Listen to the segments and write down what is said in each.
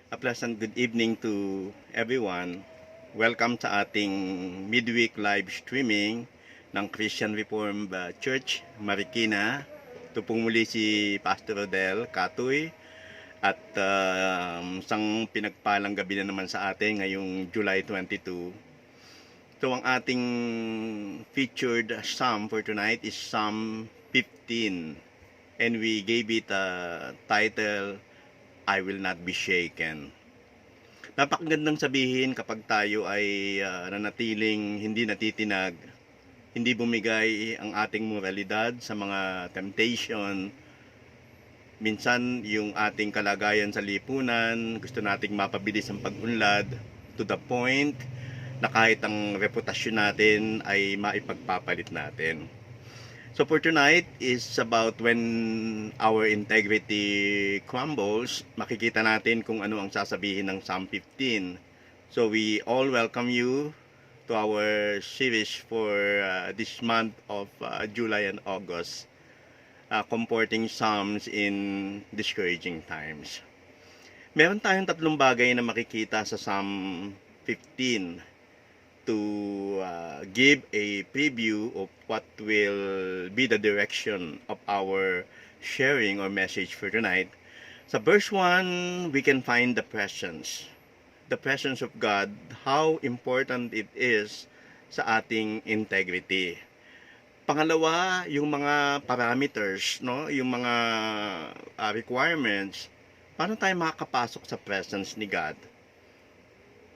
A pleasant good evening to everyone. Welcome sa ating midweek live streaming ng Christian Reformed Church, Marikina. Ito pong muli si Pastor Rodel Katoy at isang pinagpalang gabi na naman sa atin ngayong July 22. So ang ating featured psalm for tonight is Psalm 15 and we gave it a title, I Will Not Be Shaken. Napakagandang sabihin kapag tayo ay nanatiling hindi natitinag, hindi bumigay ang ating moralidad sa mga temptation. Minsan yung ating kalagayan sa lipunan, gusto nating mapabilis ang pag-unlad to the point na kahit ang reputasyon natin ay maipagpapalit natin. So for tonight is about when our integrity crumbles, makikita natin kung ano ang sasabihin ng Psalm 15. So we all welcome you to our series for this month of July and August, comforting Psalms in discouraging times. Meron tayong tatlong bagay na makikita sa Psalm 15 to give a preview of what will be the direction of our sharing or message for tonight. Sa verse 1, we can find the presence of God, how important it is sa ating integrity. Pangalawa, yung mga parameters, no, yung mga requirements, paano tayo makakapasok sa presence ni God?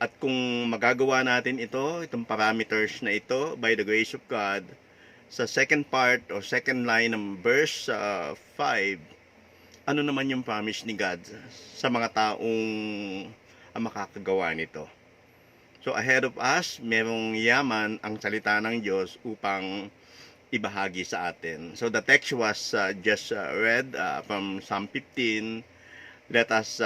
At kung magagawa natin itong parameters na ito, by the grace of God, sa second part o second line ng verse 5, ano naman yung promise ni God sa mga taong makakagawa nito? So ahead of us, merong yaman ang salita ng Diyos upang ibahagi sa atin. So the text was just read from Psalm 15. Let us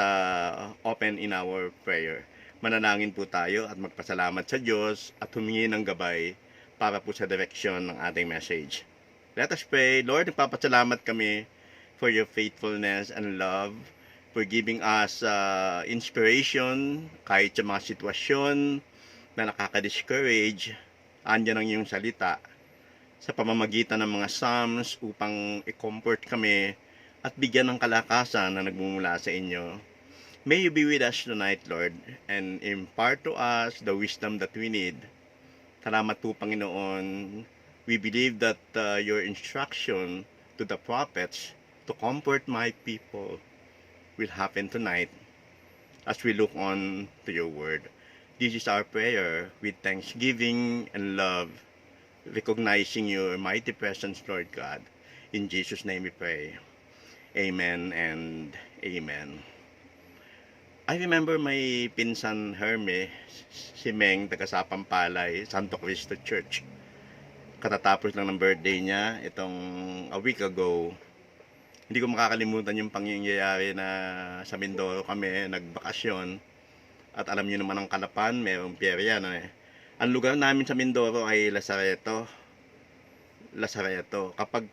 open in our prayer. Manalangin po tayo at magpasalamat sa Diyos at humingi ng gabay para po sa direksyon ng ating message. Let us pray. Lord, nagpapasalamat kami for your faithfulness and love, for giving us inspiration kahit sa mga sitwasyon na nakaka-discourage. Andyan ang iyong salita sa pamamagitan ng mga psalms upang i-comfort kami at bigyan ng kalakasan na nagmumula sa inyo. May you be with us tonight, Lord, and impart to us the wisdom that we need. Salamat po, Panginoon. We believe that your instruction to the prophets to comfort my people will happen tonight as we look on to your word. This is our prayer with thanksgiving and love, recognizing your mighty presence, Lord God. In Jesus' name we pray. Amen and amen. I remember may pinsan Herme, si Meng, taga Sapampalay, Santo Cristo Church. Katatapos lang ng birthday niya, itong a week ago. Hindi ko makakalimutan yung pangyayari na sa Mindoro kami, nagbakasyon. At alam niyo naman ang Kalapan, mayroong pierya na eh. Ang lugar namin sa Mindoro ay Lazareto. Kapag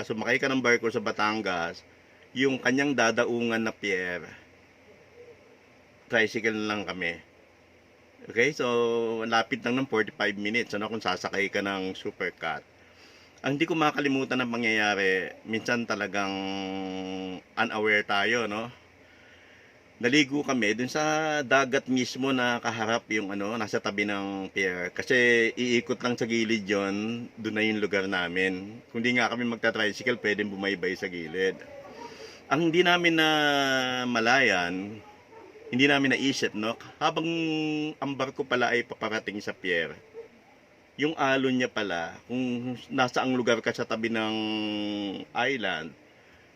sumakay ka ng barko sa Batangas, yung kanyang dadaungan na pier, tricycle lang kami. Okay, so lapit lang ng 45 minutes kung sasakay ka ng supercut. Ang hindi ko makalimutan ng pangyayari, minsan talagang unaware tayo, no? Naligo kami dun sa dagat mismo na kaharap yung nasa tabi ng pier. Kasi iikot lang sa gilid yon, doon na yung lugar namin. Kung di nga kami magta-tricycle, pwedeng bumaybay sa gilid. Ang hindi namin na malayan, hindi namin naisip, no? Habang ang barko pala ay paparating sa pier, yung alon niya pala, kung nasa ang lugar ka sa tabi ng island,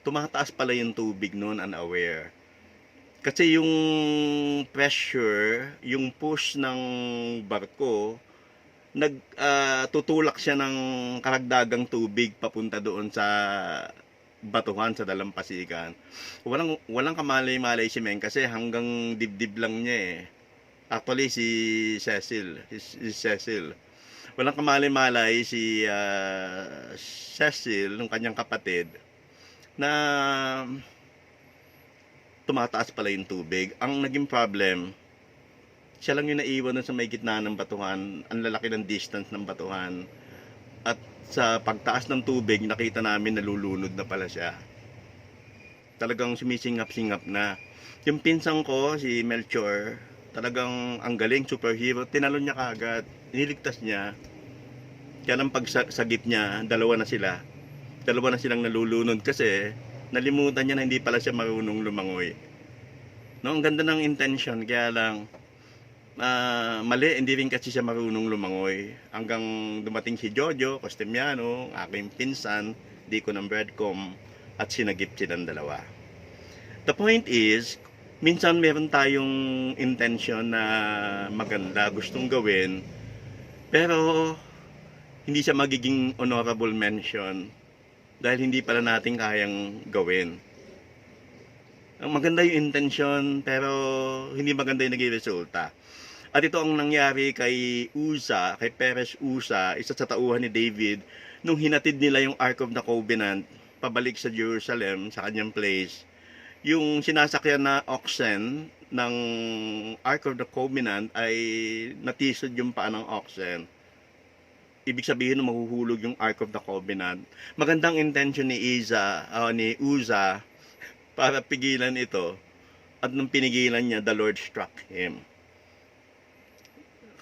tumataas pala yung tubig noon, unaware. Kasi yung pressure, yung push ng barko, tutulak siya ng karagdagang tubig papunta doon sa batuhan sa dalampasigan. Walang kamalay-malay si Meng kasi hanggang dibdib lang niya eh. Actually si Cecil. Walang kamalay-malay si Cecil, ng kanyang kapatid, na tumataas pala yung tubig. Ang naging problem, siya lang yung naiwan dun sa may gitna ng batuhan. Ang lalaki ng distance ng batuhan. At sa pagtaas ng tubig, nakita namin nalulunod na pala siya. Talagang sumisingap-singap na. Yung pinsang ko, si Melchor, talagang ang galing, superhero. Tinalon niya kaagad. Niligtas niya. Kaya nang pagsagip niya, dalawa na silang nalulunod kasi nalimutan niya na hindi pala siya marunong lumangoy. No, ang ganda ng intention, kaya lang mali, hindi rin kasi siya marunong lumangoy. Hanggang dumating si Jojo Costemiano, aking pinsan, di ko ng breadcom, at sinagip silang dalawa. The point is, minsan meron tayong intention na maganda, gustong gawin, pero hindi siya magiging honorable mention dahil hindi pala natin kayang gawin. Ang maganda yung intention pero hindi maganda yung naging resulta. At ito ang nangyari kay Uza, kay Perez Uza, isa sa tauhan ni David, nung hinatid nila yung Ark of the Covenant pabalik sa Jerusalem, sa kanyang place. Yung sinasakyan na oxen ng Ark of the Covenant ay natisod yung paa ng oxen. Ibig sabihin na mahuhulog yung Ark of the Covenant. Magandang intention ni Uza para pigilan ito. At nung pinigilan niya, the Lord struck him.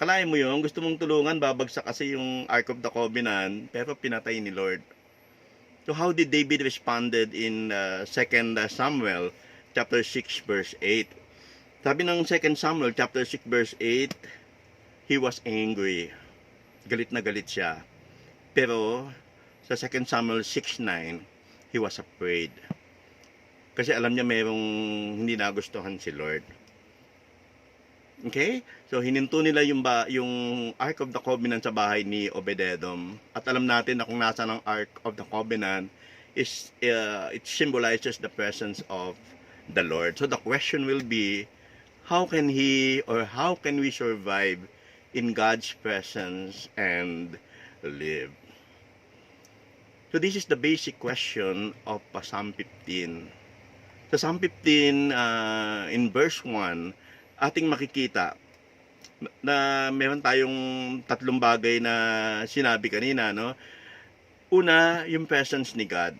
Kalahin mo yun, gusto mong tulungan, babagsak kasi yung Ark of the Covenant, pero pinatay ni Lord. So how did David responded in 2 Samuel chapter 6 verse 8? Sabi ng 2 Samuel chapter 6 verse 8, he was angry. Galit na galit siya. Pero sa 2 Samuel 6:9, he was afraid. Kasi alam niya mayroong hindi nagustuhan si Lord. Okay? So hininto nila yung Ark of the Covenant sa bahay ni Obed-Edom. At alam natin na kung nasa ng Ark of the Covenant is it symbolizes the presence of the Lord. So the question will be, how can we survive in God's presence and live? So this is the basic question of Psalm 15. Sa Psalm 15, in verse 1, ating makikita na meron tayong tatlong bagay na sinabi kanina, no? Una, yung presence ni God.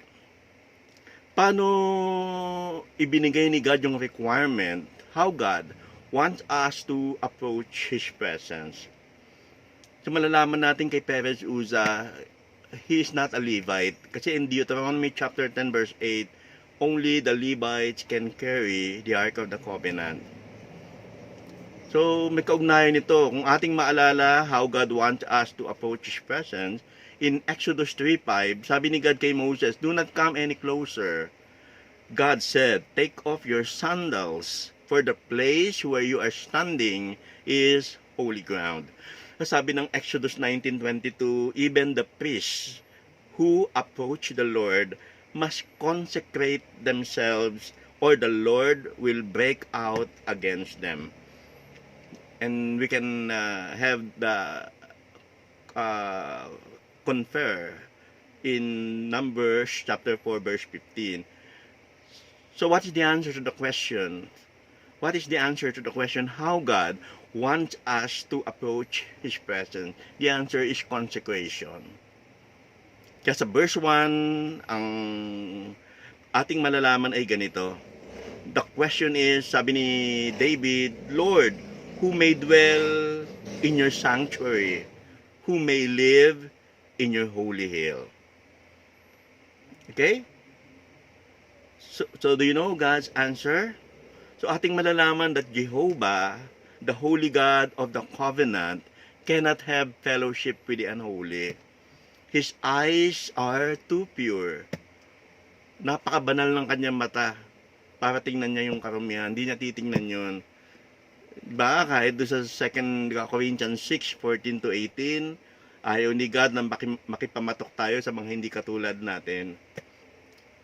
Paano ibinigay ni God yung requirement? How God wants us to approach His presence. So malalaman natin kay Perez Uza, he is not a Levite. Kasi in Deuteronomy chapter 10 verse 8, only the Levites can carry the Ark of the Covenant. So may kaugnayan nito. Kung ating maalala how God wants us to approach His presence, in Exodus 3:5, sabi ni God kay Moses, do not come any closer. God said, take off your sandals, for the place where you are standing is holy ground. Sabi ng Exodus 19:22, even the priests who approach the Lord must consecrate themselves or the Lord will break out against them. And we can have the confer in Numbers chapter 4 verse 15. So what is the answer to the question? What is the answer to the question how God wants us to approach His presence? The answer is consecration. Kaya sa verse 1, ang ating malalaman ay ganito. The question is, sabi ni David, Lord, who may dwell in your sanctuary? Who may live in your holy hill? Okay? So do you know God's answer? So ating malalaman that Jehovah, the holy God of the covenant, cannot have fellowship with the unholy. His eyes are too pure. Napakabanal ng kanyang mata para tingnan niya yung karumihan. Hindi niya titingnan yun. Diba? Kahit doon sa 2 Corinthians 6:14-18, ayaw ni God na makipamatok tayo sa mga hindi katulad natin.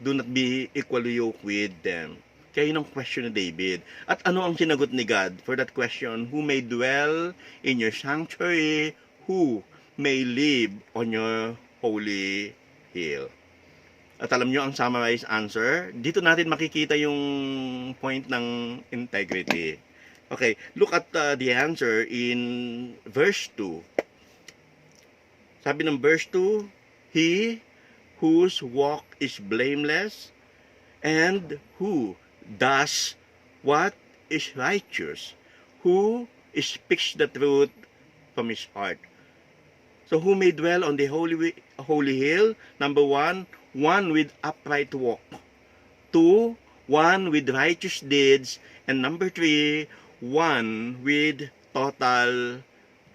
Do not be equally yoked with them. Kaya yun ang question ni David. At ano ang sinagot ni God for that question? Who may dwell in your sanctuary? Who may live on your holy hill? At alam nyo ang summarized answer, dito natin makikita yung point ng integrity. Okay, look at the answer in verse 2. Sabi ng verse 2, he whose walk is blameless and who does what is righteous, who speaks the truth from his heart. So who may dwell on the holy hill? Number one with upright walk. 2, one with righteous deeds. And number 3, one with total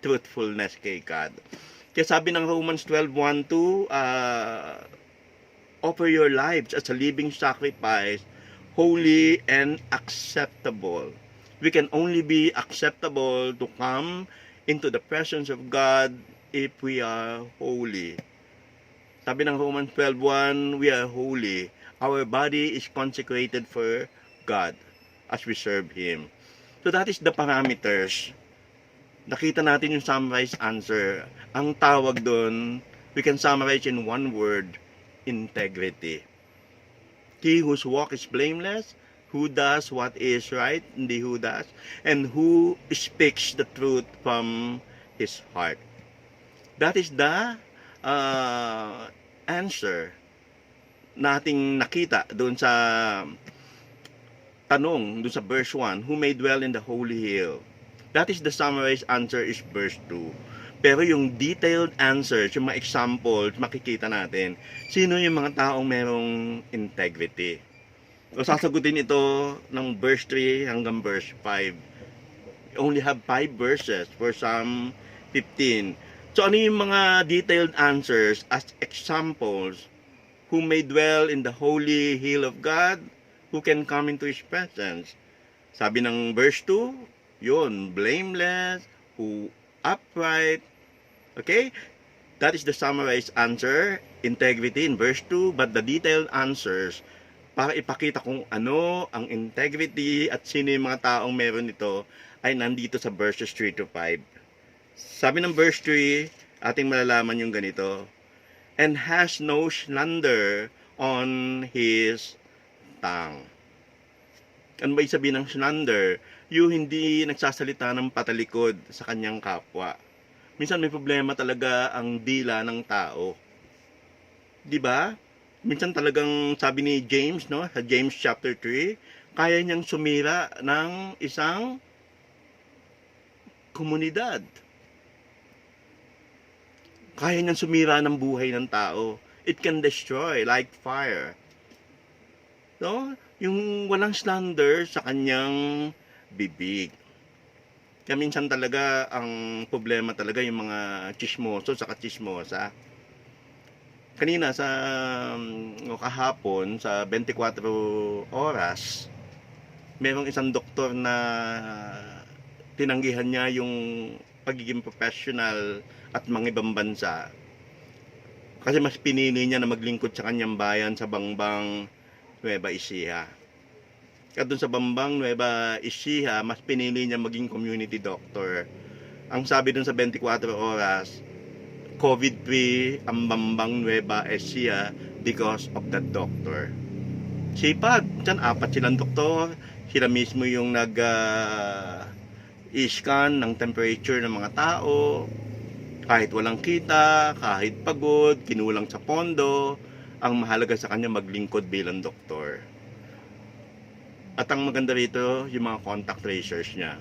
truthfulness kay God. Kaya sabi ng Romans 12:1-2, offer your lives as a living sacrifice, holy and acceptable. We can only be acceptable to come into the presence of God if we are holy. Sabi ng Romans 12:1, we are holy. Our body is consecrated for God as we serve Him. So that is the parameters. Nakita natin yung summarized answer. Ang tawag doon, we can summarize in one word, integrity. He whose walk is blameless, who does what is right, hindi who does, and who speaks the truth from his heart. That is the answer nating nakita doon sa tanong, doon sa verse 1, who may dwell in the holy hill. That is the summarized answer is verse 2. Pero yung detailed answers, yung mga examples, makikita natin, sino yung mga taong merong integrity. So, sasagutin ito ng verse 3 hanggang verse 5. You only have 5 verses for Psalm 15. So, ano yung mga detailed answers as examples? Who may dwell in the holy hill of God? Who can come into His presence? Sabi ng verse 2, yun, blameless, who upright. Okay? That is the summarized answer, integrity in verse 2, but the detailed answers, para ipakita kung ano ang integrity at sino yung mga taong meron ito, ay nandito sa verses 3 to 5. Sabi ng verse 3, ating malalaman yung ganito, and has no slander on his tongue. Ano ba sabihin ng slander? Yung hindi nagsasalita ng patalikod sa kanyang kapwa. Minsan may problema talaga ang dila ng tao. 'Di ba? Minsan talagang sabi ni James, no, sa James chapter 3, kaya niyang sumira ng isang komunidad. Kaya niyang sumira ng buhay ng tao. It can destroy like fire. No? Yung walang slander sa kanyang bibig. Kaya minsan talaga ang problema talaga yung mga chismoso sa chismosa. Kanina sa kahapon sa 24 oras, merong isang doktor na tinanggihan niya yung pagiging professional at mga ibang bansa. Kasi mas pinili niya na maglingkod sa kanyang bayan sa Bangbang, Nueva Ecija. At doon sa Bambang, Nueva Ecija, mas pinili niya maging community doctor. Ang sabi doon sa 24 oras, COVID-free ang Bambang, Nueva Ecija because of that doctor. Sipag, dyan 4 silang doktor, sila mismo yung nag-scan ng temperature ng mga tao, kahit walang kita, kahit pagod, kinulang sa pondo, ang mahalaga sa kanya maglingkod bilang doktor. At ang maganda rito, yung mga contact tracers niya.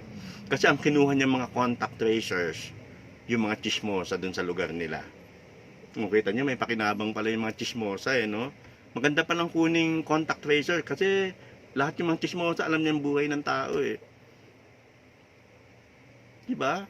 Kasi ang kinuha niya mga contact tracers, yung mga chismosa dun sa lugar nila. Kung kita niyo, may pakinabang pala yung mga chismosa, no? Maganda pa lang kuning contact tracer kasi lahat yung mga chismosa alam niya yung buhay ng tao, Diba?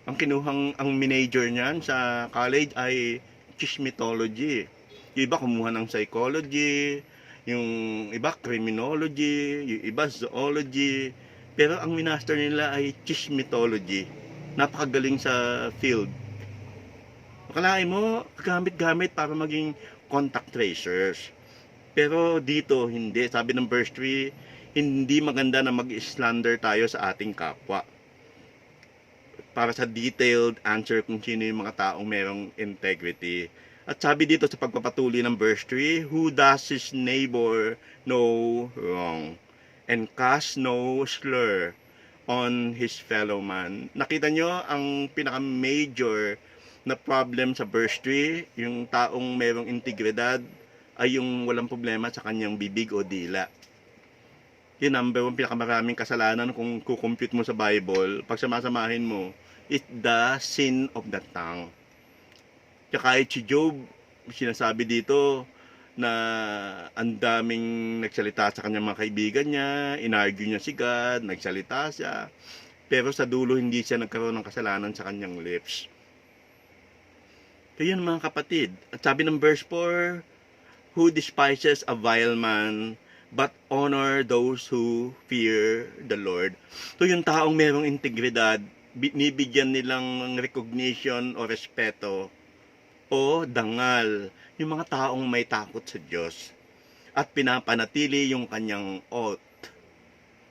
Ang kinuhang ang major niyan sa college ay chismitology. Yung iba kumuha ng psychology, yung iba criminology, yung iba zoology, pero ang minaster nila ay chismitology. Napakagaling sa field. Akalain mo, gamit-gamit para maging contact tracers. Pero dito, hindi. Sabi ng verse 3, hindi maganda na mag-slander tayo sa ating kapwa. Para sa detailed answer kung sino yung mga taong merong integrity. At sabi dito sa pagpapatuloy ng verse 3, who does his neighbor no wrong and cast no slur on his fellow man. Nakita nyo ang pinaka-major na problem sa verse 3, yung taong merong integridad ay yung walang problema sa kanyang bibig o dila. Yung number one pinakamaraming kasalanan kung kukompute mo sa Bible, pag samasamahin mo, it's the sin of the tongue. Kaya kahit si Job, sinasabi dito na ang daming nagsalita sa kanyang mga kaibigan niya, inargue niya si God, nagsalita siya, pero sa dulo hindi siya nagkaroon ng kasalanan sa kanyang lips. Kaya yun mga kapatid, at sabi ng verse 4, who despises a vile man, but honor those who fear the Lord. So yung taong merong integridad, binibigyan nilang recognition o respeto o dangal yung mga taong may takot sa Diyos at pinapanatili yung kanyang oath.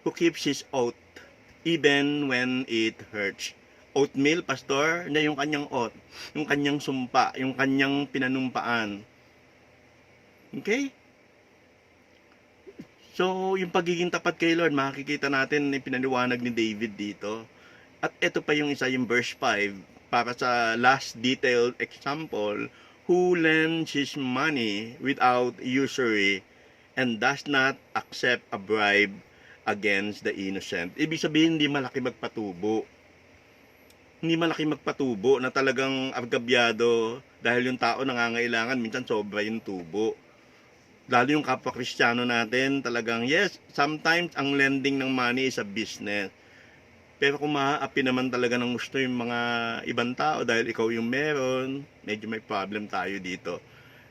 Who keeps his oath even when it hurts. Oatmeal, pastor, na yung kanyang oath, yung kanyang sumpa, yung kanyang pinanumpaan. Okay? So, yung pagiging tapat kay Lord, makikita natin na pinaliwanag ni David dito. At ito pa yung isa, yung verse 5, para sa last detailed example, who lends his money without usury and does not accept a bribe against the innocent. Ibig sabihin, hindi malaki magpatubo. Hindi malaki magpatubo na talagang argabyado dahil yung tao nangangailangan, minsan sobra yung tubo. Lalo yung kapwa Kristiyano natin, talagang yes, sometimes ang lending ng money is a business. Pero kung maaapi naman talaga ng gusto yung mga ibang tao dahil ikaw yung meron, medyo may problem tayo dito.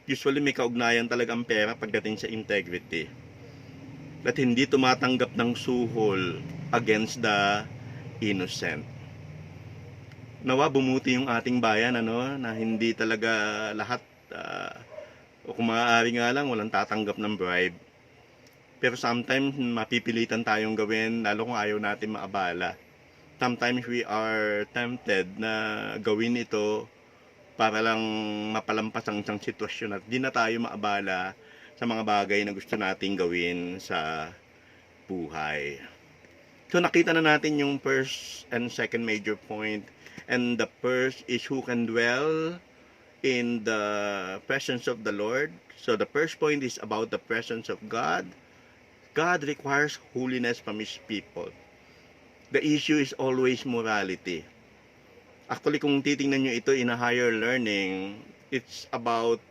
Usually may kaugnayan talaga ang pera pagdating sa integrity. At hindi tumatanggap ng suhol against the innocent. Nawa bumuti yung ating bayan, na hindi talaga lahat o kung maaari nga lang, walang tatanggap ng bribe. Pero sometimes, mapipilitan tayong gawin, lalo kung ayaw natin maabala. Sometimes we are tempted na gawin ito para lang mapalampas ang isang sitwasyon at di na tayo maabala sa mga bagay na gusto nating gawin sa buhay. So nakita na natin yung first and second major point. And the first is who can dwell in the presence of the Lord. So the first point is about the presence of God. God requires holiness from His people. The issue is always morality. Actually, kung titingnan nyo ito in a higher learning, it's about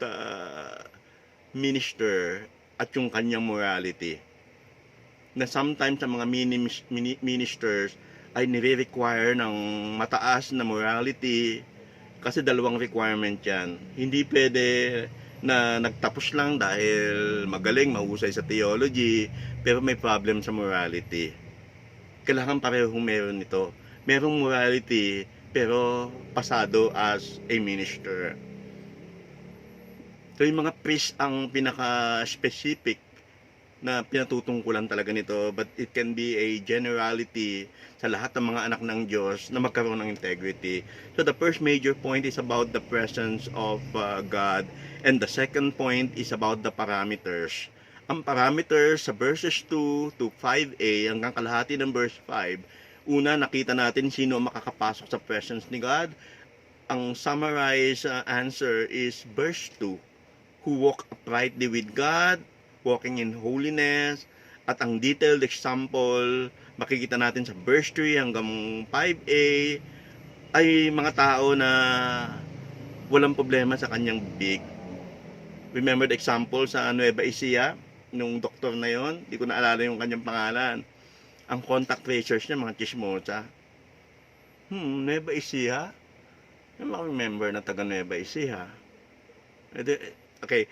minister at yung kanyang morality. Na sometimes sa mga ministers ay nire-require ng mataas na morality. Kasi dalawang requirement yan. Hindi pwede na nagtapos lang dahil magaling, mahusay sa theology, pero may problem sa morality. Kailangan parehong meron ito. Merong morality, pero pasado as a minister. So yung mga priest ang pinaka-specific na pinatutungkulan talaga nito, but it can be a generality sa lahat ng mga anak ng Diyos na magkaroon ng integrity. So the first major point is about the presence of God, and the second point is about the parameters. Ang parameters sa verses 2 to 5a hanggang kalahati ng verse 5, una nakita natin sino makakapasok sa presence ni God. Ang summarized answer is verse 2, who walk uprightly with God, walking in holiness. At ang detailed example makikita natin sa verse 3 hanggang 5a ay mga tao na walang problema sa kanyang bibig. Remember the example sa Nueva Ecija, nung doktor na yon, di ko naalala yung kanyang pangalan. Ang contact tracers niya, mga chismosa. Nueva Ecija? Yung remember na taga Nueva Ecija. Okay.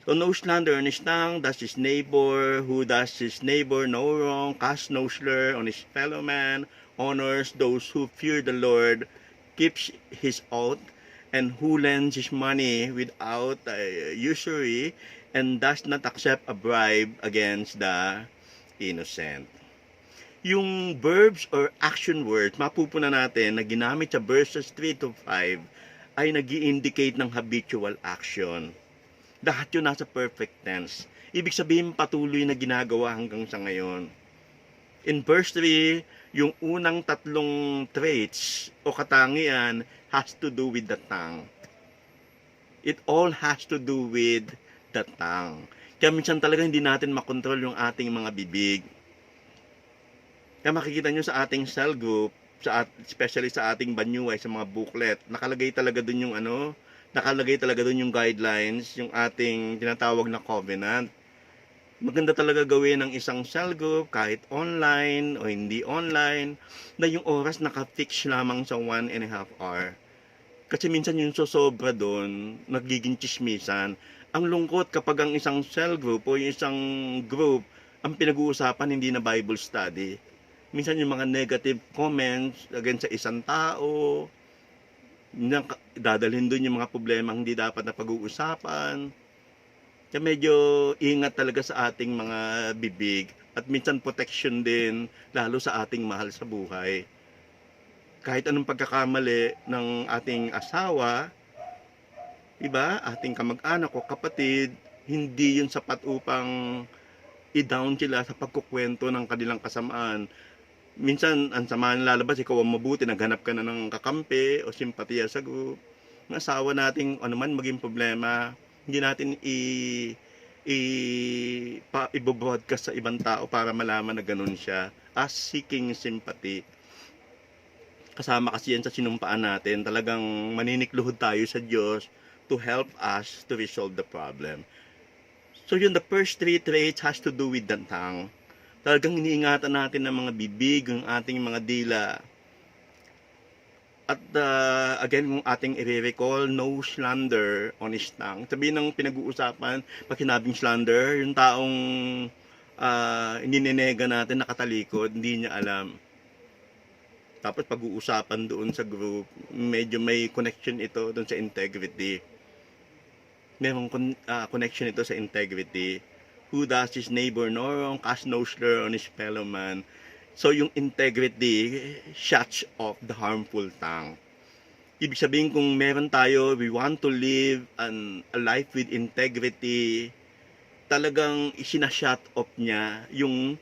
So no slander on his tongue, does his neighbor, who does his neighbor no wrong, casts no slur on his fellow man, honors those who fear the Lord, keeps his oath, and who lends his money without usury, and does not accept a bribe against the innocent. Yung verbs or action words, mapupuna natin na ginamit sa verses 3 to 5, ay nag-i-indicate ng habitual action. Lahat yun nasa perfect tense. Ibig sabihin patuloy na ginagawa hanggang sa ngayon. In verse 3, yung unang tatlong traits o katangian has to do with the tongue. It all has to do with the tongue. Kaya minsan talaga hindi natin makontrol yung ating mga bibig. Kaya makikita nyo sa ating cell group, especially sa ating banyuay, sa mga booklet, nakalagay talaga dun yung guidelines, yung ating tinatawag na covenant. Maganda talaga gawin ng isang cell group, kahit online o hindi online, na yung oras naka-fix lamang sa 1.5 hour. Kasi minsan yung sosobra doon, nagiging chismisan. Ang lungkot kapag ang isang cell group o yung isang group, ang pinag-uusapan hindi na Bible study. Minsan yung mga negative comments against sa isang tao, dadalhin doon yung mga problema hindi dapat na pag-uusapan. Kaya medyo ingat talaga sa ating mga bibig at minsan protection din, lalo sa ating mahal sa buhay. Kahit anong pagkakamali ng ating asawa, iba, ating kamag-anak o kapatid, hindi yun sapat upang i-down sila sa pagkukwento ng kanilang kasamaan. Minsan, ang samaan lalabas, ikaw ang mabuti, naghanap ka na ng kakampi o simpatiya sa group. Ang asawa nating ano man maging problema, hindi natin i-broadcast sa ibang tao para malaman na ganun siya, as seeking sympathy. Kasama kasi yan sa sinumpaan natin, talagang maninikluhod tayo sa Diyos to help us to resolve the problem. So yun, the first three traits has to do with the tongue. Talagang iniingatan natin ng mga bibig, yung ating mga dila. At again, kung ating i-recall, no slander on his tongue. Sabihin ng pinag-uusapan, pag sinabing slander, yung taong ininenega natin nakatalikod, hindi niya alam. Tapos pag-uusapan doon sa group, medyo may connection ito doon sa integrity. Merong connection ito sa integrity. Who does his neighbor no wrong, cast no slur on his fellow man. So yung integrity shuts off the harmful tongue. Ibig sabihin kung meron tayo, we want to live a life with integrity, talagang isinashut off niya yung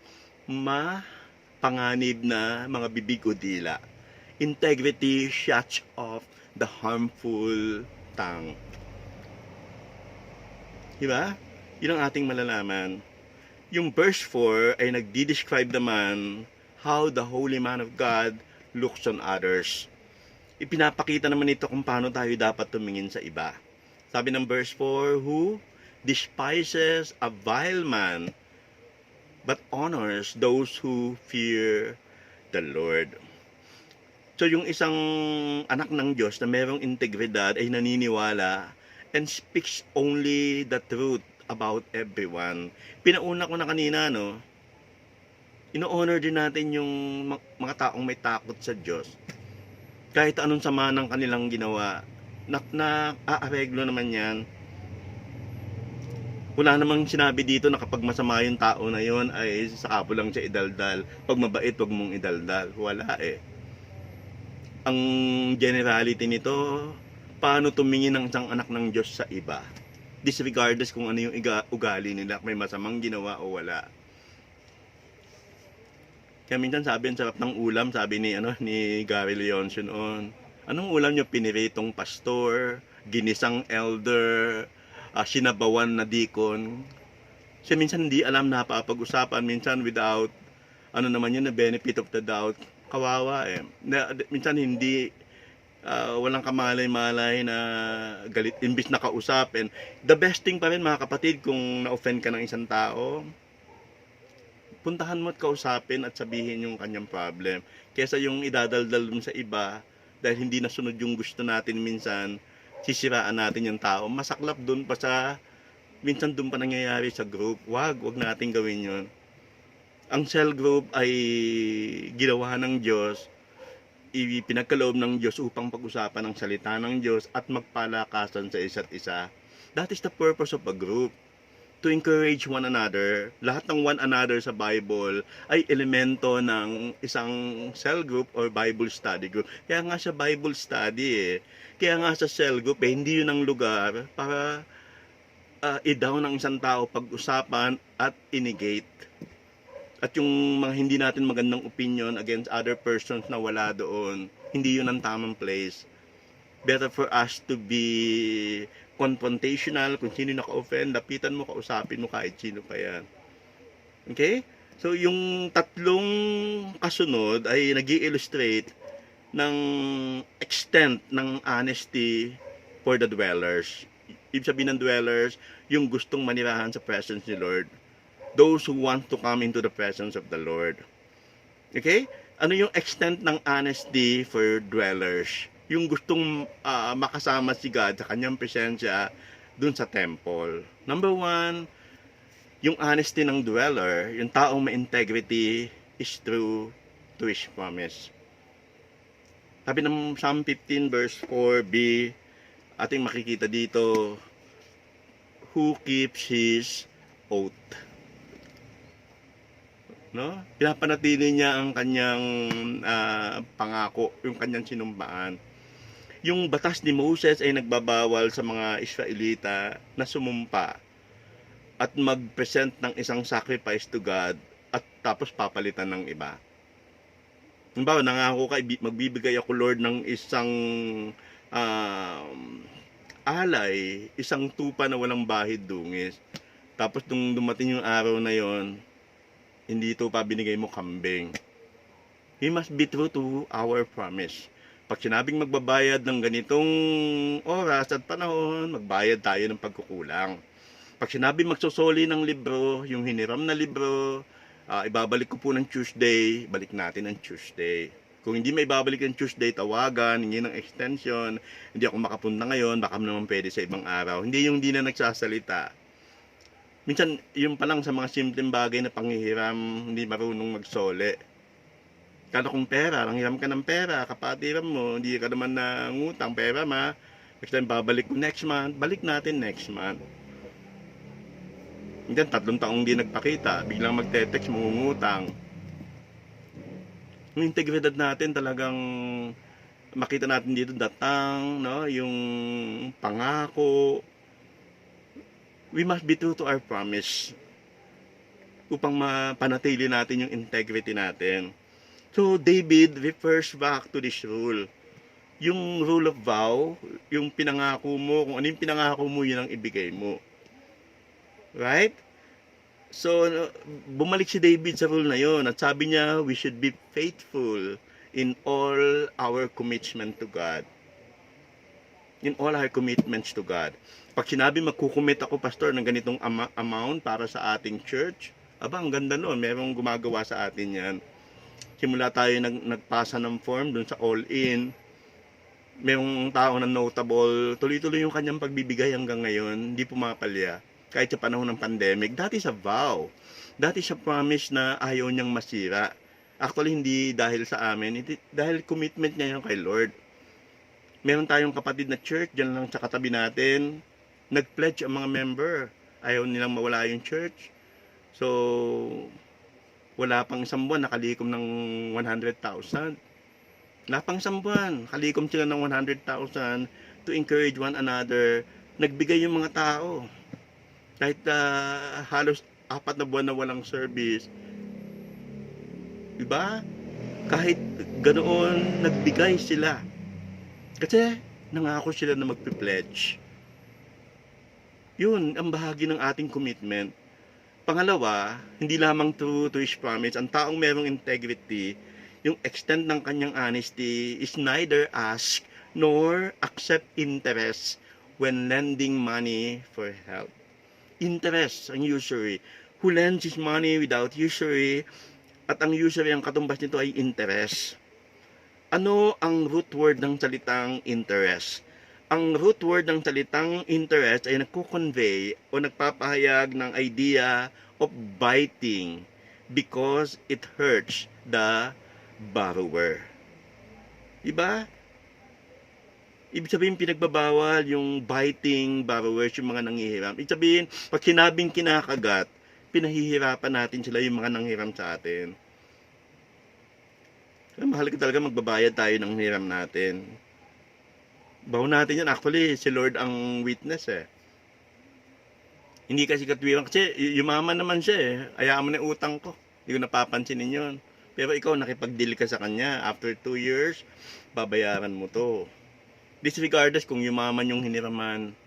panganib na mga bibig o dila. Integrity shuts off the harmful tongue. Diba? Yun ang ating malalaman. Yung verse 4 ay nagdi-describe naman how the holy man of God looks on others. Ipinapakita naman ito kung paano tayo dapat tumingin sa iba. Sabi ng verse 4, who despises a vile man but honors those who fear the Lord. So yung isang anak ng Diyos na mayroong integridad ay naniniwala and speaks only the truth about everyone. Pinauna ko na kanina, no? Ino-honor din natin yung mga taong may takot sa Diyos. Kahit anong sama ng kanilang ginawa, aareglo naman yan. Wala namang sinabi dito na kapag masama yung tao na yon ay saka mo lang siya idaldal. Pag mabait, wag mong idaldal. Wala eh. Ang generality nito, paano tumingin ng isang anak ng Diyos sa iba. Disregardless kung ano yung ugali nila, may masamang ginawa o wala. Kaya minsan sabi, ang sarap ng ulam, sabi ni Gary Leoncio noon. Anong ulam nyo? Piniritong pastor, ginisang elder, sinabawan na deacon. Kasi minsan hindi alam na papag-usapan, minsan without na benefit of the doubt. Kawawa eh. Minsan hindi walang kamalay-malay na galit imbis na kausapin. The best thing pa rin mga kapatid, kung na-offend ka ng isang tao, puntahan mo at kausapin at sabihin yung kanyang problem. Kesa yung idadaldal dun sa iba dahil hindi nasunod yung gusto natin minsan, sisiraan natin yung tao. Masaklap dun pa minsan dun pa nangyayari sa group. Wag natin gawin yun. Ang cell group ay ginawa ng Diyos, ipinagkaloob ng Diyos upang pag-usapan ng salita ng Diyos at magpalakasan sa isa't isa. That is the purpose of a group. to encourage one another. Lahat ng one another sa Bible ay elemento ng isang cell group or Bible study group. Kaya nga sa Bible study Kaya nga sa cell group hindi yun ang lugar para i-down ng isang tao pag-usapan at inigate. At yung mga hindi natin magandang opinion against other persons na wala doon, hindi yun ang tamang place. Better for us to be confrontational. Kung sino naka-offend, lapitan mo, kausapin mo kahit sino pa yan. Okay? So, yung tatlong kasunod ay nag-i-illustrate ng extent ng honesty for the dwellers. Ibig sabihin ng dwellers, yung gustong manirahan sa presence ni Lord. Those who want to come into the presence of the Lord. Okay? Ano yung extent ng honesty for dwellers? Yung gustong makasama si God sa kanyang presensya dun sa temple. Number one, yung honesty ng dweller, yung taong may integrity is true to his promise. Sabi ng Psalm 15 verse 4b, ating makikita dito, who keeps his oath. No? Pinapanatili niya ang kanyang pangako, yung kanyang sinumpaan. Yung batas ni Moses ay nagbabawal sa mga Israelita na sumumpa at mag-present ng isang sacrifice to God at tapos papalitan ng iba. Halimbawa, nangako ka, magbibigay ako Lord ng isang alay, isang tupa na walang bahid dungis. Tapos nung dumating yung araw na yon, hindi ito pa binigay mo, kambing. We must be true to our promise. Pag sinabing magbabayad ng ganitong oras at panahon, magbayad tayo ng pagkukulang. Pag sinabing magsusoli ng libro, yung hiniram na libro, ibabalik ko po ng Tuesday, balik natin ng Tuesday. Kung hindi may ibabalik ng Tuesday, tawagan, hindi ng extension, hindi ako makapunta ngayon, baka naman pwede sa ibang araw. Hindi yung hindi na nagsasalita. Minsan, yung pa lang sa mga simpleng bagay na panghihiram, hindi marunong magsole. Kala kong pera, nanghiram ka ng pera, kapatiram mo, hindi ka naman nangutang, pera ma. Next time, babalik ko next month, balik natin next month. Minsan, 3 taong di nagpakita, biglang magte-text, mangungutang. Yung integridad natin talagang makita natin dito datang, no? Yung pangako. We must be true to our promise upang mapanatili natin yung integrity natin. So, David refers back to this rule. Yung rule of vow, yung pinangako mo, kung ano yung pinangako mo, yun ang ibigay mo. Right? So, bumalik si David sa rule na yun at sabi niya, we should be faithful in all our commitment to God. In all our commitments to God. Pag sinabi magkukumit ako, pastor, ng ganitong amount para sa ating church, ang ganda nun, merong gumagawa sa atin yan. Simula tayo nagpasa ng form dun sa all-in, merong tao na notable, tuloy-tuloy yung kanyang pagbibigay hanggang ngayon, hindi pumapalya. Kahit sa panahon ng pandemic, dati sa vow, dati sa promise na ayaw niyang masira. Actually, hindi dahil sa amin, dahil commitment niya yung kay Lord. Meron tayong kapatid na church, dyan lang sa katabi natin, nag-pledge ang mga member, ayaw nilang mawala yung church. So, wala pang isang buwan, nakalikom ng 100,000. Wala pang isang buwan, nakalikom sila ng 100,000 to encourage one another. Nagbigay yung mga tao. Kahit halos 4 na buwan na walang service. Diba? Kahit ganoon, nagbigay sila. Kasi nangako sila na magpe-pledge. Yun, ang bahagi ng ating commitment. Pangalawa, hindi lamang true to his promise, ang taong merong integrity, yung extent ng kanyang honesty is neither ask nor accept interest when lending money for help. Interest, ang usury. Who lends his money without usury, at ang usury, ang katumbas nito ay interest. Ano ang root word ng salitang interest? Ang root word ng salitang interest ay nagko-convey o nagpapahayag ng idea of biting because it hurts the borrower. Diba? Ibig sabihin pinagbabawal yung biting borrowers, yung mga nanghihiram. Ibig sabihin, pag sinabing kinakagat, pinahihirapan natin sila yung mga nanghiram sa atin. Kaya mahalaga talaga magbabayad tayo ng hiram natin. Baho natin yan. Actually, si Lord ang witness eh. Hindi kasi katwiran. Kasi yumaman naman siya eh. Ayaan mo na yung utang ko. Hindi ko napapansinin yun. Pero ikaw, nakipag-deal ka sa kanya. After 2 years, babayaran mo to. Disregardless kung yumaman yung hiniraman,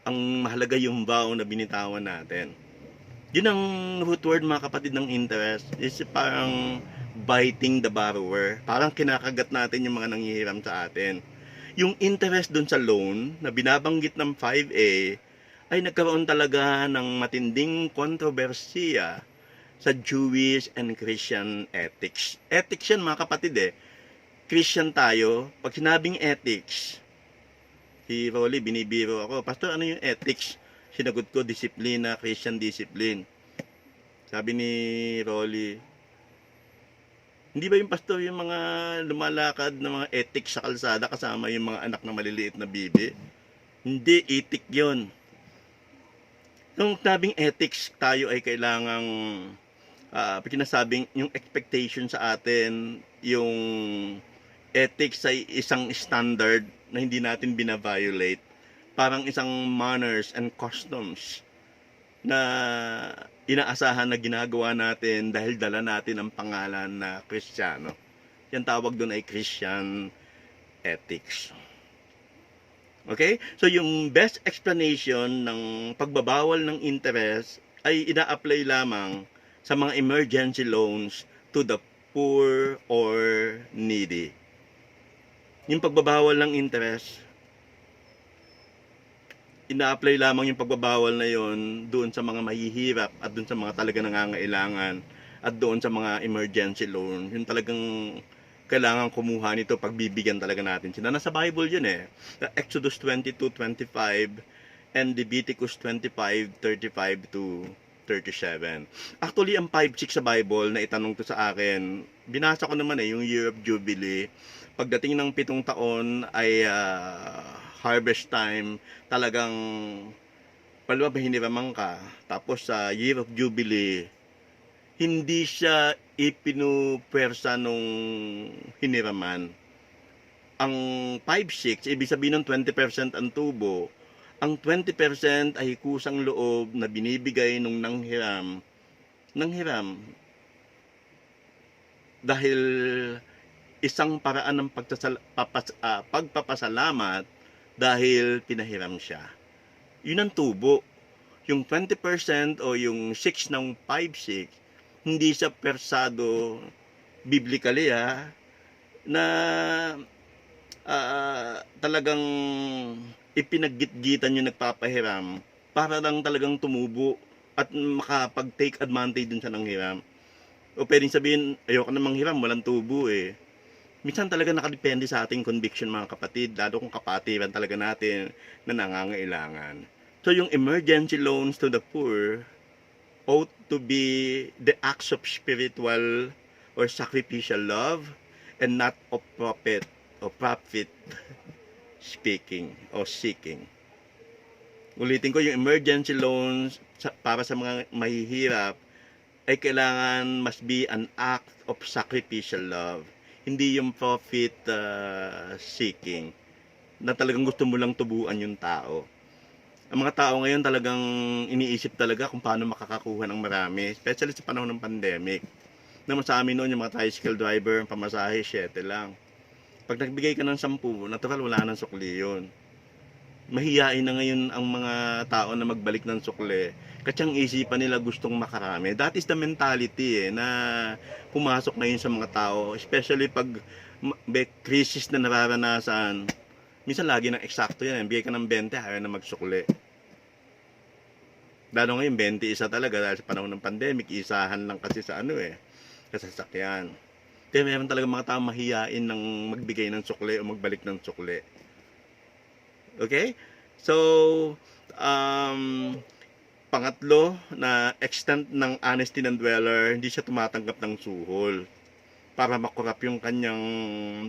ang mahalaga yung vow na binitawan natin. Yun ang root word mga kapatid ng interest. Is parang biting the borrower. Parang kinakagat natin yung mga nanghihiram sa atin. Yung interest dun sa loan na binabanggit ng 5A ay nagkaroon talaga ng matinding kontrobersiya sa Jewish and Christian ethics. Ethics yan mga kapatid eh. Christian tayo. Pag sinabing ethics, si Rolly, binibiro ako, Pastor, ano yung ethics? Sinagot ko, disiplina, Christian discipline. Sabi ni Rolly, hindi ba yung pastor yung mga lumalakad na mga ethics sa kalsada kasama yung mga anak na maliliit na bibi? Hindi, ethic yun. Nung sabing ethics, tayo ay kailangang pinasabing yung expectation sa atin, yung ethics ay isang standard na hindi natin binaviolate. Parang isang manners and customs na inaasahan na ginagawa natin dahil dala natin ang pangalan na Kristiyano. Yan tawag doon ay Christian ethics. Okay? So yung best explanation ng pagbabawal ng interest ay ina-apply lamang sa mga emergency loans to the poor or needy. Yung pagbabawal ng interest, ina-apply lamang yung pagbabawal na yon doon sa mga mahihirap at doon sa mga talaga nangangailangan at doon sa mga emergency loan. Yung talagang kailangan kumuha nito pagbibigyan talaga natin sila. Nasa Bible yun eh. Exodus 22:25 and Leviticus 25:35 to 37. Actually, ang 5:6 sa Bible na itanong to sa akin, binasa ko naman eh, yung Year of Jubilee. Pagdating ng 7 taon ay harvest time, talagang palwa ba hiniraman ka. Tapos sa Year of Jubilee, hindi siya ipinupwersa nung hiniraman. Ang 5-6, ibig sabihin ng 20% ang tubo, ang 20% ay kusang loob na binibigay nung nanghiram. Dahil isang paraan ng pagpapasalamat dahil pinahiram siya. Yun ang tubo. Yung 20% o yung 6 ng 5-6, hindi siya persado biblically na talagang ipinaggitgitan yung nagpapahiram para lang talagang tumubo at makapag-take advantage dun sa nanghiram. O pwedeng sabihin, ayoko na manghiram, walang tubo eh. Minsan talaga nakadepende sa ating conviction mga kapatid, lalo kung kapatiran talaga natin na nangangailangan. So yung emergency loans to the poor ought to be the acts of spiritual or sacrificial love and not of profit speaking o seeking. Ulitin ko, yung emergency loans para sa mga mahihirap ay kailangan must be an act of sacrificial love. Hindi yung profit seeking na talagang gusto mo lang tubuan yung tao. Ang mga tao ngayon talagang iniisip talaga kung paano makakakuha ng marami, especially sa panahon ng pandemic. Naman sa amin noon, yung mga tricycle driver, ang pamasahe, 7 lang. Pag nagbigay ka ng 10, natural wala nang sukli yun. Mahiyain na ngayon ang mga tao na magbalik ng sukli. Kasi ang isipan nila gustong makarami. That is the mentality na pumasok ngayon sa mga tao. Especially pag may crisis na nararanasan. Minsan lagi ng eksakto yan. Bigay ka ng 20, ayaw na magsukli. Lalo ngayon, 20 isa talaga dahil sa panahon ng pandemic, isahan lang kasi sa kasasakyan. Kaya meron talaga mga tao mahiyain ng magbigay ng sukli o magbalik ng sukli. Okay? So, pangatlo na extent ng honesty ng dweller, hindi siya tumatanggap ng suhol para makurap yung kanyang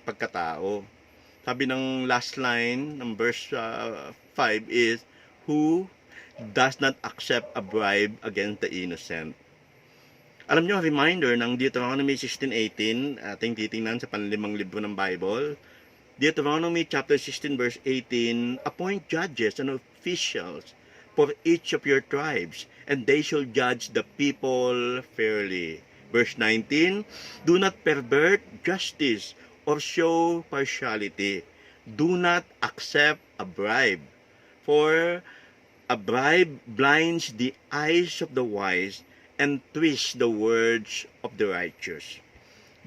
pagkatao. Sabi ng last line ng verse 5 is, who does not accept a bribe against the innocent. Alam nyo, reminder ng Deuteronomy 16:18, ating titingnan sa panlimang libro ng Bible. Deuteronomy chapter 16 verse 18, appoint judges and officials for each of your tribes, and they shall judge the people fairly. Verse 19, do not pervert justice or show partiality. Do not accept a bribe, for a bribe blinds the eyes of the wise and twists the words of the righteous.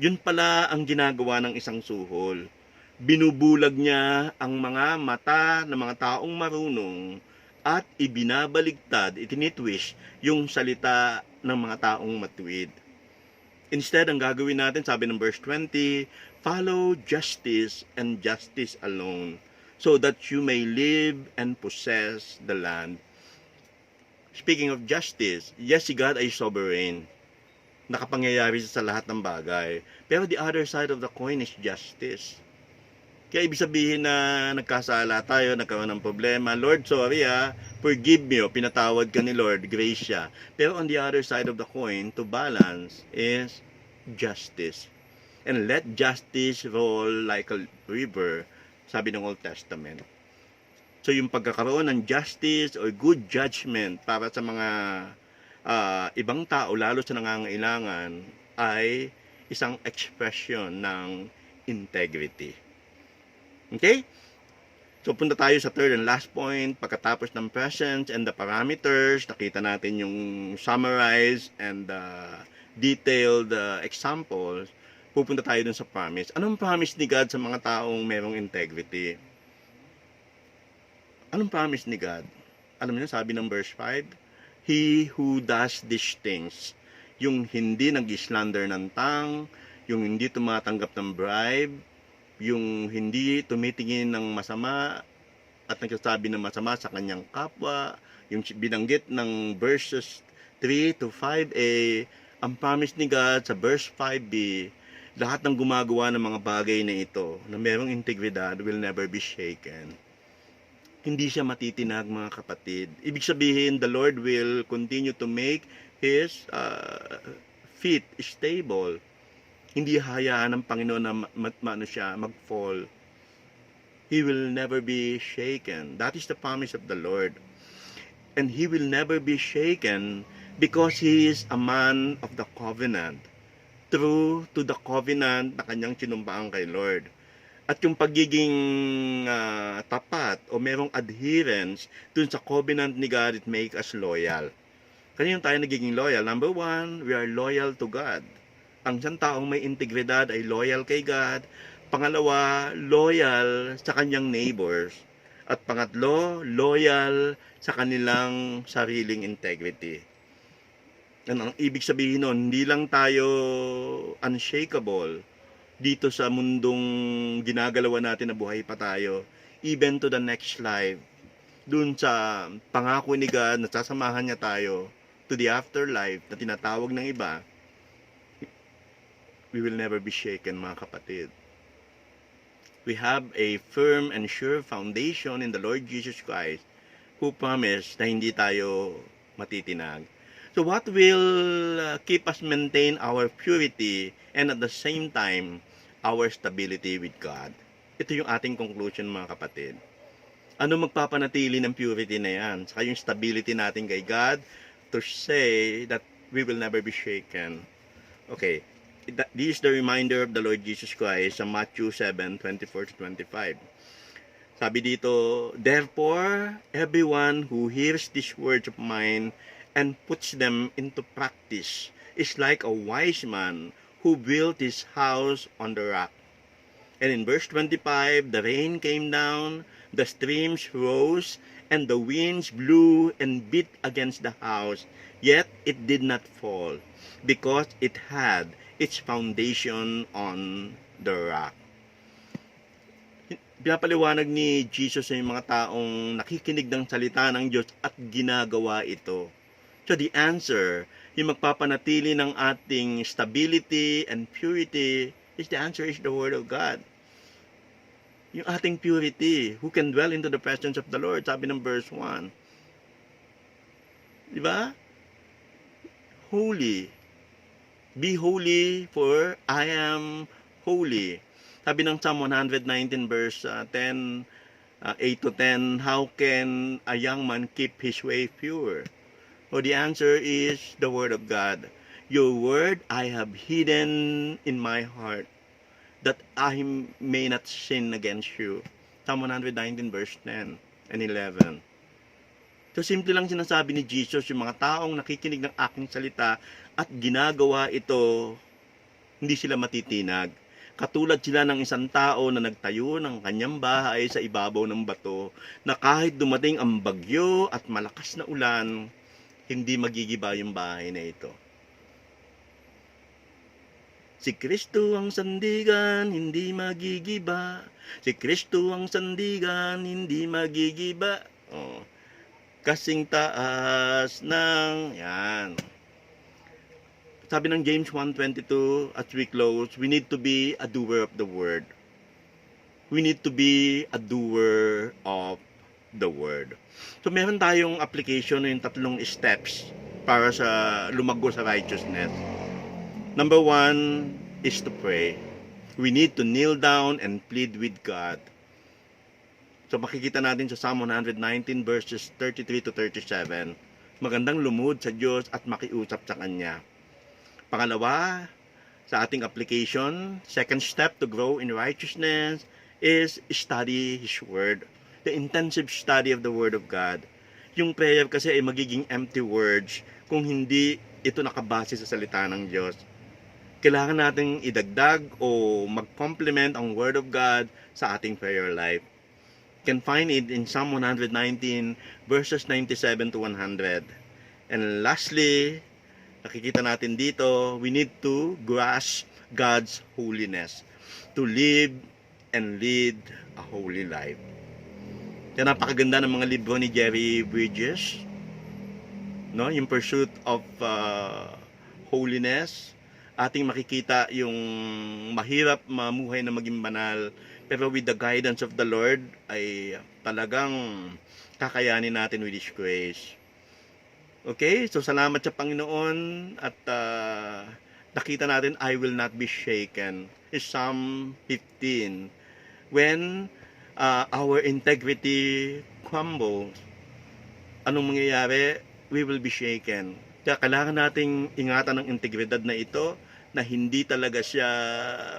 Yun pala ang ginagawa ng isang suhol. Binubulag niya ang mga mata ng mga taong marunong at ibinabaligtad, itinitwist yung salita ng mga taong matuwid. Instead, ang gagawin natin, sabi ng verse 20, follow justice and justice alone, so that you may live and possess the land. Speaking of justice, yes, si God ay sovereign. Nakapangyayari sa lahat ng bagay. Pero the other side of the coin is justice. Kaya ibig sabihin na nagkasala tayo, nagkaroon ng problema, Lord, sorry forgive me, pinatawad ka ni Lord, grace siya. Pero on the other side of the coin, to balance, is justice. And let justice roll like a river, sabi ng Old Testament. So yung pagkakaroon ng justice or good judgment para sa mga ibang tao, lalo sa nangangailangan, ay isang expression ng integrity. Okay? So punta tayo sa third and last point. Pagkatapos ng presence and the parameters, nakita natin yung summarized and detailed examples. Pupunta tayo dun sa promise. Anong promise ni God sa mga taong merong integrity? Anong promise ni God? Alam niyo, sabi ng verse 5, he who does these things, yung hindi nag-slander ng tang, yung hindi tumatanggap ng bribe, yung hindi tumitingin ng masama at nagsasabi ng masama sa kanyang kapwa, yung binanggit ng verses 3 to 5a, ang promise ni God sa verse 5b, lahat ng gumagawa ng mga bagay na ito, na merong integridad, will never be shaken. Hindi siya matitinag, mga kapatid. Ibig sabihin, the Lord will continue to make His feet stable. Hindi hayaan ng Panginoon na mag-fall. He will never be shaken. That is the promise of the Lord. And He will never be shaken because He is a man of the covenant. True to the covenant na kanyang sinumpaan kay Lord. At yung pagiging tapat o merong adherence dun sa covenant ni God, it make us loyal. Kanino tayo nagiging loyal? Number one, we are loyal to God. Ang isang taong may integridad ay loyal kay God. Pangalawa, loyal sa kanyang neighbors. At pangatlo, loyal sa kanilang sariling integrity. Ang ibig sabihin nun, hindi lang tayo unshakable dito sa mundong ginagalawan natin na buhay pa tayo, even to the next life. Dun sa pangako ni God na sasamahan niya tayo to the afterlife na tinatawag ng iba, we will never be shaken, mga kapatid. We have a firm and sure foundation in the Lord Jesus Christ who promised na hindi tayo matitinag. So what will keep us maintain our purity and at the same time, our stability with God? Ito yung ating conclusion, mga kapatid. Ano magpapanatili ng purity na yan? Saka yung stability natin kay God to say that we will never be shaken. Okay. This is the reminder of the Lord Jesus Christ sa Matthew 7:24-25. Sabi dito, therefore, everyone who hears these words of mine and puts them into practice is like a wise man who built his house on the rock. And in verse 25, the rain came down, the streams rose, and the winds blew and beat against the house, yet it did not fall, because it had its foundation on the rock. Pinapaliwanag ni Jesus sa mga taong nakikinig ng salita ng Diyos at ginagawa ito. So the answer, yung magpapanatili ng ating stability and purity, the answer is the Word of God. Yung ating purity. Who can dwell into the presence of the Lord? Sabi ng verse 1. Di ba? Holy. Be holy, for I am holy. Sabi ng Psalm 119 verse 10, 8 to 10, how can a young man keep his way pure? So the answer is the Word of God. Your word I have hidden in my heart, that I may not sin against you. Psalm 119 verse 10 and 11. So simple lang sinasabi ni Jesus, yung mga taong nakikinig ng aking salita at ginagawa ito, hindi sila matitinag. Katulad sila ng isang tao na nagtayo ng kanyang bahay sa ibabaw ng bato, na kahit dumating ang bagyo at malakas na ulan, hindi magigiba yung bahay na ito. Si Kristo ang sandigan, hindi magigiba. Si Kristo ang sandigan, hindi magigiba. Oh. Kasing taas ng, yan. Sabi ng James 1:22, as we close, we need to be a doer of the word. We need to be a doer of the word. So meron tayong application, yung 3 steps para sa lumago sa righteousness. Number 1 is to pray. We need to kneel down and plead with God. So makikita natin sa Psalm 119 verses 33 to 37. Magandang lumod sa Diyos at makiusap sa Kanya. Pangalawa, sa ating application, second step to grow in righteousness is study His Word. The intensive study of the Word of God. Yung prayer kasi ay magiging empty words kung hindi ito nakabase sa salita ng Diyos. Kailangan nating idagdag o mag-complement ang Word of God sa ating prayer life. You can find it in Psalm 119 verses 97 to 100. And lastly, nakikita natin dito, we need to grasp God's holiness, to live and lead a holy life. Kaya napakaganda ng mga libro ni Jerry Bridges, no? Yung Pursuit of Holiness. Ating makikita yung mahirap mamuhay na maging banal, pero with the guidance of the Lord ay talagang kakayanin natin with His grace. Okay, so salamat sa Panginoon at nakita natin, I will not be shaken. Is Psalm 15. When our integrity crumbles, anong mangyayari? We will be shaken. Kaya kailangan nating ingatan ang integridad na ito, na hindi talaga siya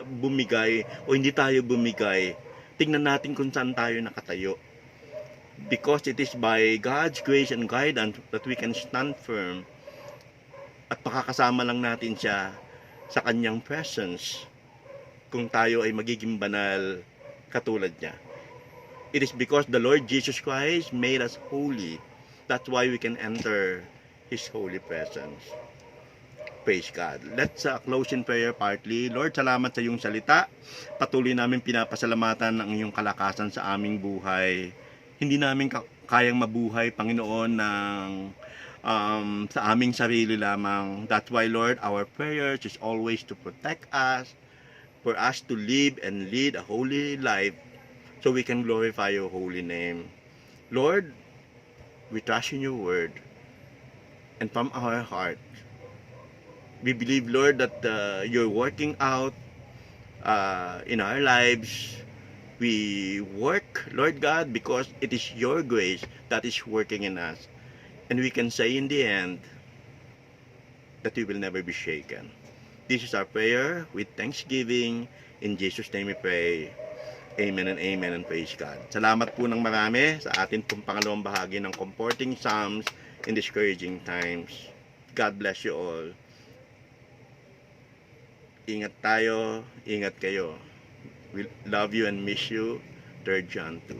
bumigay o hindi tayo bumigay. Tingnan natin kung saan tayo nakatayo. Because it is by God's grace and guidance that we can stand firm, at makakasama lang natin siya sa kanyang presence kung tayo ay magiging banal katulad niya. It is because the Lord Jesus Christ made us holy. That's why we can enter His holy presence. Praise God. Let's close in prayer partly. Lord, salamat sa iyong salita. Patuloy namin pinapasalamatan ang iyong kalakasan sa aming buhay. Hindi namin kayang mabuhay, Panginoon, ng sa aming sarili lamang. That's why, Lord, our prayers is always to protect us, for us to live and lead a holy life so we can glorify your holy name. Lord, we trust in your word. And from our heart, we believe, Lord, that you're working out in our lives. We work, Lord God, because it is your grace that is working in us. And we can say in the end that we will never be shaken. This is our prayer with thanksgiving. In Jesus' name we pray. Amen and amen and praise God. Salamat po ng marami sa atin pong pangalawang bahagi ng Comforting Psalms in Discouraging Times. God bless you all. Ingat tayo, ingat kayo. We love you and miss you. 3 John 2.